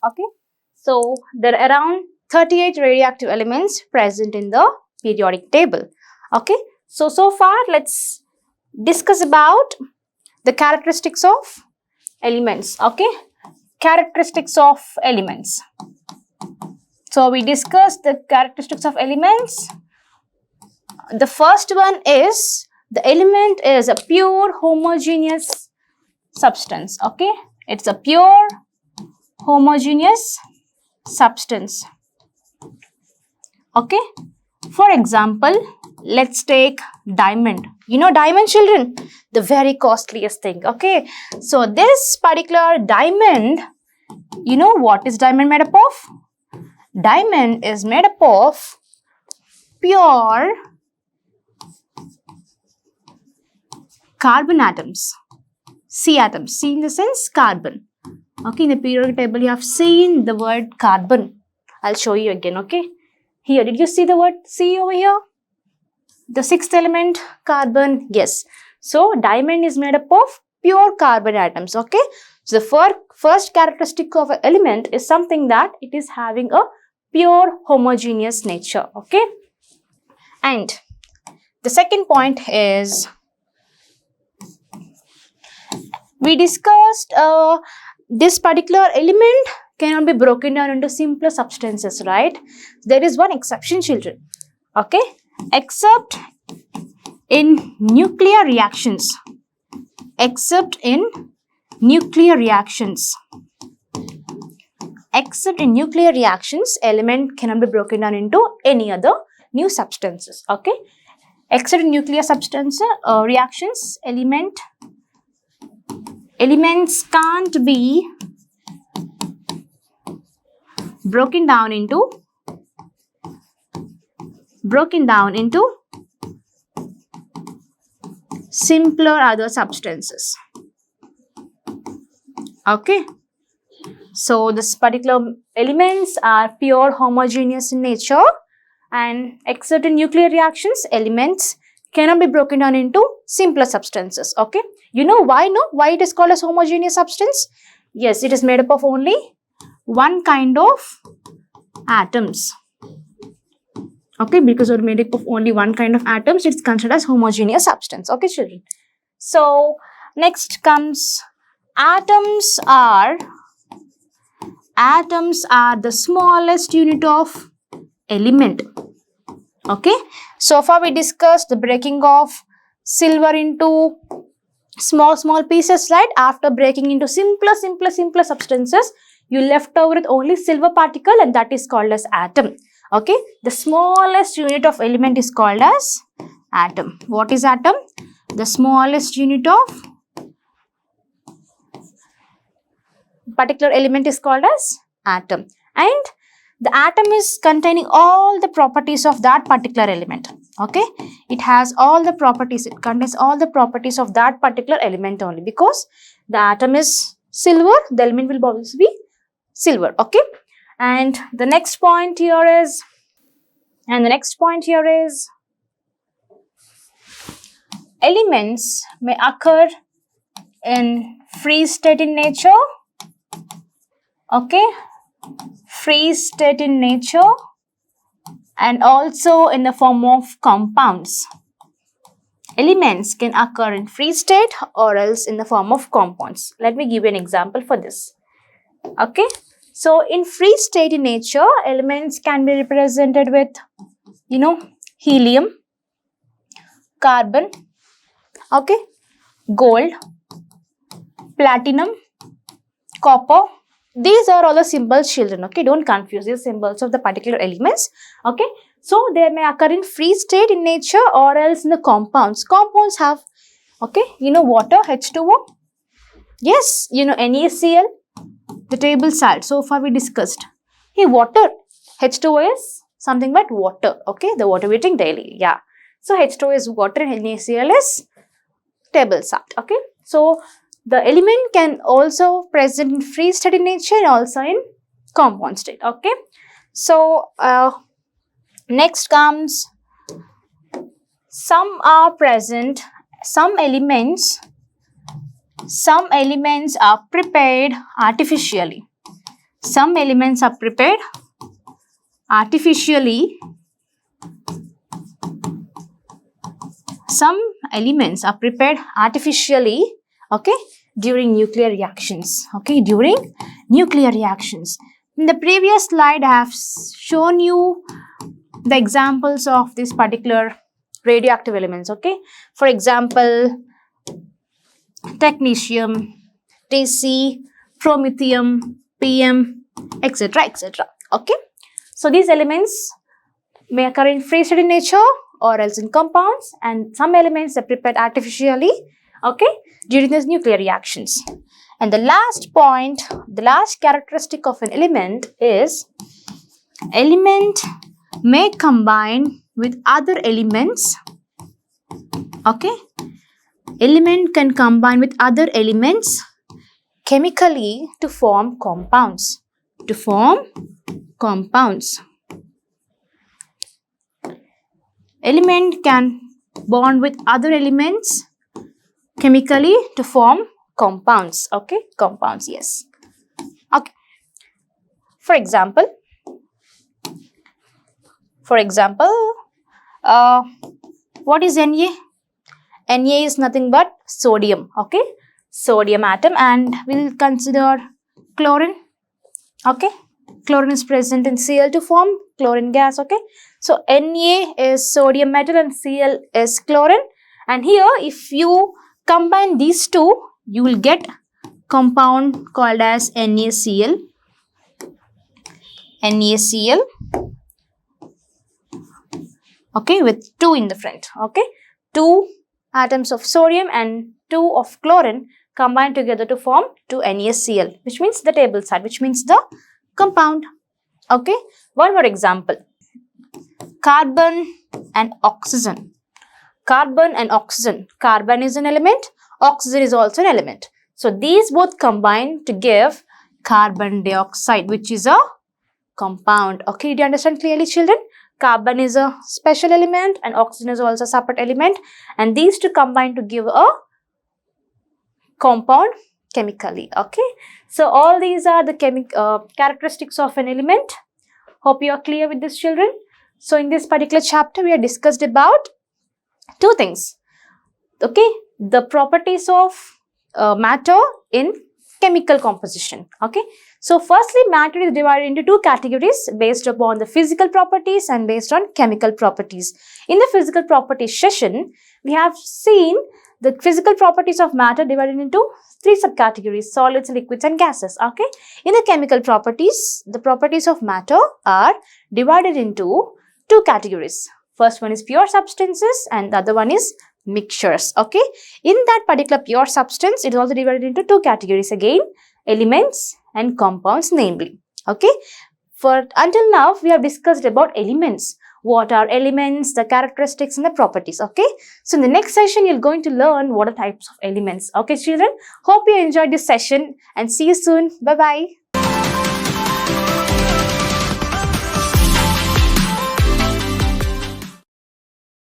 Okay, so there are around 38 radioactive elements present in the periodic table. Okay, so far let's discuss about the characteristics of elements. Okay, characteristics of elements. So we discussed the characteristics of elements. The first one is the element is a pure homogeneous substance. Okay, it's a pure homogeneous substance. Okay, for example, let's take diamond. You know diamond, children, the very costliest thing. Okay, so this particular diamond, you know what is diamond made up of? Diamond is made up of pure carbon atoms. C atoms. C in the sense carbon. Okay, in the periodic table you have seen the word carbon. I'll show you again. Okay, here did you see the word C over here? The sixth element, carbon. Yes. So diamond is made up of pure carbon atoms. Okay, so the first characteristic of an element is something that it is having a pure homogeneous nature. Okay, and the second point is we discussed this particular element cannot be broken down into simpler substances, right? There is one exception, children. Okay, except in nuclear reactions. Except in nuclear reactions. Except in nuclear reactions, element cannot be broken down into any other new substances. Okay, except in nuclear reactions, elements can't be broken down into simpler other substances. Okay, so this particular elements are pure homogeneous in nature, and except in nuclear reactions, elements cannot be broken down into simpler substances. Okay, you know why? No, why it is called as homogeneous substance? Yes, it is made up of only one kind of atoms. Okay, because we're made up of only one kind of atoms, it's considered as homogeneous substance. Okay, children. So next comes atoms are the smallest unit of element. Okay, so far we discussed the breaking of silver into small pieces, right? After breaking into simpler substances, you left over with only silver particle, and that is called as atom. Okay, the smallest unit of element is called as atom. What is atom? The smallest unit of particular element is called as atom, and the atom is containing all the properties of that particular element. Okay, it has all the properties, it contains all the properties of that particular element only. Because the atom is silver, the element will always be silver. Okay, and the next point here is elements may occur in free state in nature. Okay, free state in nature, and also in the form of compounds. Elements can occur in free state or else in the form of compounds. Let me give you an example for this. Okay, so in free state in nature, elements can be represented with, you know, helium, carbon, okay, gold, platinum, copper. These are all the symbols, children. Okay, don't confuse these symbols of the particular elements. Okay, so they may occur in free state in nature or else in the compounds. Compounds have, okay, you know, water, H2O. Yes, you know, NaCl, the table salt. So far we discussed. Hey, water, H2O is something but water. Okay, the water we drink daily. Yeah. So H2O is water and NaCl is table salt. Okay, so the element can also present in free state in nature and also in compound state. Okay, so next comes some are present, some elements are prepared artificially. Some elements are prepared artificially. Some elements are prepared artificially, okay, during nuclear reactions, okay, during nuclear reactions. In the previous slide, I have shown you the examples of these particular radioactive elements, okay. For example, technetium, Tc, promethium, PM, etc., etc., okay. So these elements may occur in free state in nature or else in compounds, and some elements are prepared artificially, okay, during these nuclear reactions. And the last point, the last characteristic of an element is element may combine with other elements, okay. Element can combine with other elements chemically to form compounds, Element can bond with other elements chemically to form compounds, okay, compounds, yes, okay. For example, what is Na? Na is nothing but sodium, okay, sodium atom, and we'll consider chlorine, okay. Chlorine is present in Cl to form chlorine gas, okay. So Na is sodium metal and Cl is chlorine, and here if you combine these two, you will get compound called as NaCl, okay, with 2 in the front, okay. 2 atoms of sodium and 2 of chlorine combine together to form 2 NaCl, which means the table side, which means the compound, okay. One more example, carbon and oxygen. Carbon and oxygen. Carbon is an element, oxygen is also an element. So these both combine to give carbon dioxide, which is a compound, okay. Do you understand clearly, children? Carbon is a special element and oxygen is also a separate element, and these two combine to give a compound chemically, okay. So all these are the characteristics of an element. Hope you are clear with this, children. So in this particular chapter, we have discussed about 2 things, okay. The properties of matter in chemical composition, okay. So firstly, matter is divided into 2 categories based upon the physical properties and based on chemical properties. In the physical properties session, we have seen the physical properties of matter divided into 3 subcategories: solids, liquids and gases, okay. In the chemical properties, the properties of matter are divided into 2 categories. First one is pure substances and the other one is mixtures, okay. In that particular pure substance, it is also divided into 2 categories again, elements and compounds namely, okay. Until now, we have discussed about elements. What are elements, the characteristics and the properties, okay. So in the next session, you're going to learn what are types of elements, okay children. Hope you enjoyed this session and see you soon. Bye-bye.